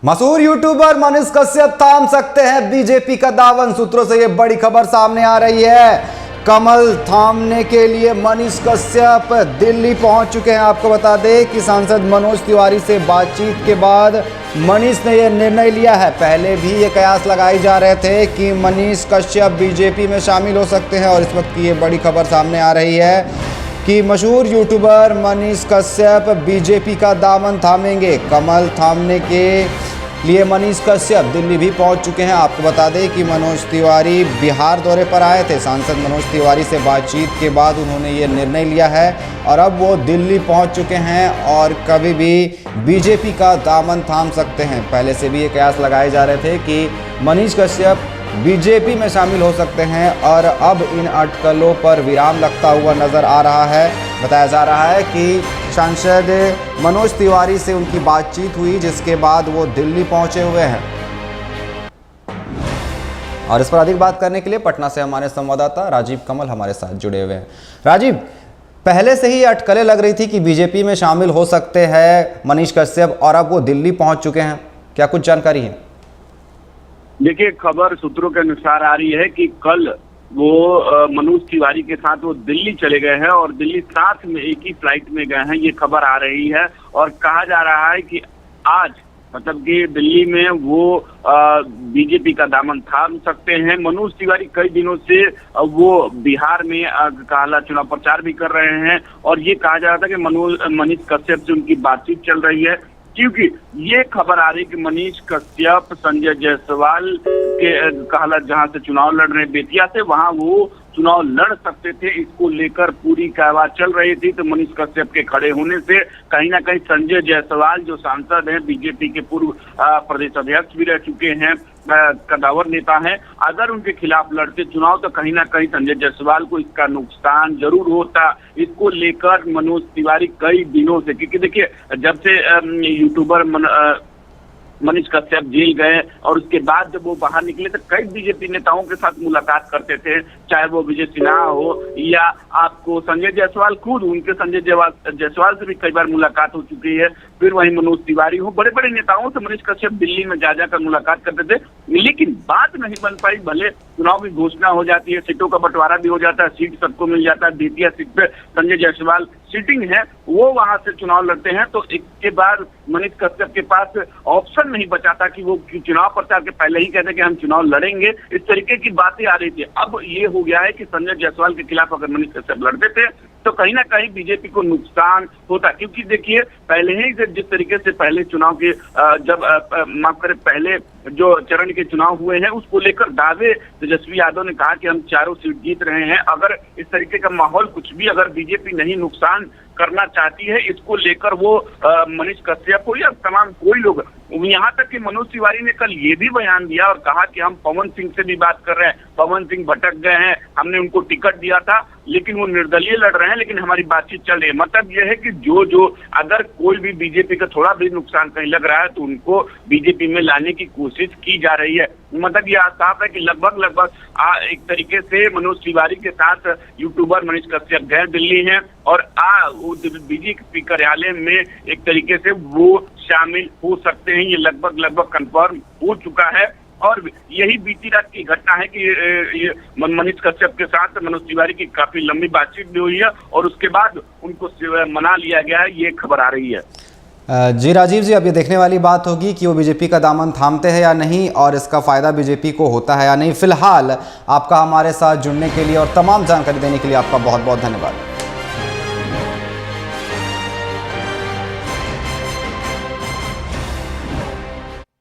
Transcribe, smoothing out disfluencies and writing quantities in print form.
मशहूर यूट्यूबर मनीष कश्यप थाम सकते हैं बीजेपी का दामन। सूत्रों से यह बड़ी खबर सामने आ रही है। कमल थामने के लिए मनीष कश्यप दिल्ली पहुंच चुके हैं। आपको बता दें कि सांसद मनोज तिवारी से बातचीत के बाद मनीष ने यह निर्णय लिया है। पहले भी ये कयास लगाए जा रहे थे कि मनीष कश्यप बीजेपी में शामिल हो सकते हैं और इस वक्त की ये बड़ी खबर सामने आ रही है कि मशहूर यूट्यूबर मनीष कश्यप बीजेपी का दामन थामेंगे। कमल थामने के लिए मनीष कश्यप दिल्ली भी पहुंच चुके हैं। आपको बता दें कि मनोज तिवारी बिहार दौरे पर आए थे। सांसद मनोज तिवारी से बातचीत के बाद उन्होंने ये निर्णय लिया है और अब वो दिल्ली पहुंच चुके हैं और कभी भी बीजेपी का दामन थाम सकते हैं। पहले से भी ये कयास लगाए जा रहे थे कि मनीष कश्यप बीजेपी में शामिल हो सकते हैं और अब इन अटकलों पर विराम लगता हुआ नजर आ रहा है। बताया जा रहा है कि सांसद मनोज तिवारी से उनकी बातचीत हुई, जिसके बाद वो दिल्ली पहुंचे हुए हैं। और इस पर अधिक बात करने के लिए पटना से हमारे संवाददाता राजीव कमल हमारे साथ जुड़े हुए हैं। राजीव, पहले से ही अटकलें लग रही थी कि बीजेपी में शामिल हो सकते हैं मनीष कश्यप और अब वो दिल्ली पहुंच चुके हैं, क्या कुछ जानकारी है? देखिए, खबर सूत्रों के अनुसार आ रही है कि कल वो मनोज तिवारी के साथ वो दिल्ली चले गए हैं और दिल्ली साथ में एक ही फ्लाइट में गए हैं, ये खबर आ रही है। और कहा जा रहा है कि आज मतलब कि दिल्ली में वो बीजेपी का दामन थाम सकते हैं। मनोज तिवारी कई दिनों से वो बिहार में काला चुनाव प्रचार भी कर रहे हैं और ये कहा जा रहा था कि मनीष कश्यप से उनकी बातचीत चल रही है, क्योंकि ये खबर आ रही कि मनीष कश्यप संजय जायसवाल के कहला जहां से चुनाव लड़ रहे बेतिया से, वहां वो चुनाव लड़ सकते थे। इसको लेकर पूरी कार्रवाई चल रही थी। तो मनीष कश्यप के खड़े होने से कहीं ना कहीं संजय जायसवाल जो सांसद हैं, बीजेपी के पूर्व प्रदेश अध्यक्ष भी रह चुके हैं, कदावर नेता हैं, अगर उनके खिलाफ लड़ते चुनाव तो कहीं ना कहीं संजय जायसवाल को इसका नुकसान जरूर होता। इसको लेकर मनोज तिवारी कई दिनों से, क्योंकि देखिए जब से यूट्यूबर मनीष कश्यप जेल गए और उसके बाद जब वो बाहर निकले तो कई बीजेपी नेताओं के साथ मुलाकात करते थे, चाहे वो विजय सिन्हा हो या आपको संजय जायसवाल, खुद उनके संजय जायसवाल से भी कई बार मुलाकात हो चुकी है। फिर वहीं मनोज तिवारी हो, बड़े बड़े नेताओं से मनीष कश्यप दिल्ली में जा जाकर मुलाकात करते थे, लेकिन बात नहीं बन पाई। भले चुनाव की घोषणा हो जाती है, सीटों का बंटवारा भी हो जाता है, सीट सबको मिल जाता है। बेतिया सीट पे संजय जायसवाल सीटिंग है, वो वहां से चुनाव लड़ते हैं, तो इसके बाद मनीष कश्यप के पास ऑप्शन नहीं बचा था कि वो चुनाव प्रचार के पहले ही कहते कि हम चुनाव लड़ेंगे। इस तरीके की बातें आ रही थी। अब ये हो गया है कि संजय जायसवाल के खिलाफ अगर मनीष कश्यप लड़ते थे तो कहीं ना कहीं बीजेपी को नुकसान होता, क्योंकि देखिए पहले ही जिस तरीके से पहले चुनाव के माफ करें पहले जो चरण के चुनाव हुए हैं उसको लेकर दावे तेजस्वी यादव ने कहा कि हम चारों सीट जीत रहे हैं। अगर इस तरीके का माहौल कुछ भी अगर बीजेपी नहीं नुकसान करना चाहती है, इसको लेकर वो मनीष कश्यप हो या तमाम कोई लोग, यहाँ तक कि मनोज तिवारी ने कल ये भी बयान दिया और कहा कि हम पवन सिंह से भी बात कर रहे हैं, पवन सिंह भटक गए हैं, हमने उनको टिकट दिया था लेकिन वो निर्दलीय लड़ रहे हैं, लेकिन हमारी बातचीत चल रही है। मतलब यह है कि जो अगर कोई भी बीजेपी का थोड़ा भी नुकसान कहीं लग रहा है तो उनको बीजेपी में लाने की कोशिश की जा रही है। मतलब ये साफ है कि लगभग एक तरीके से मनोज तिवारी के साथ यूट्यूबर मनीष कश्यप गए दिल्ली हैं और बीजेपी कार्यालय में एक तरीके से वो शामिल हो सकते हैं। ये लगभग कंफर्म हो चुका है और यही बीती रात की घटना है कि ये मनीष कश्यप के साथ मनोज तिवारी की काफी लंबी बातचीत भी हुई है और उसके बाद उनको मना लिया गया है, ये खबर आ रही है। जी राजीव जी, अब ये देखने वाली बात होगी कि वो बीजेपी का दामन थामते हैं या नहीं और इसका फायदा बीजेपी को होता है या नहीं। फिलहाल आपका हमारे साथ जुड़ने के लिए और तमाम जानकारी देने के लिए आपका बहुत बहुत धन्यवाद।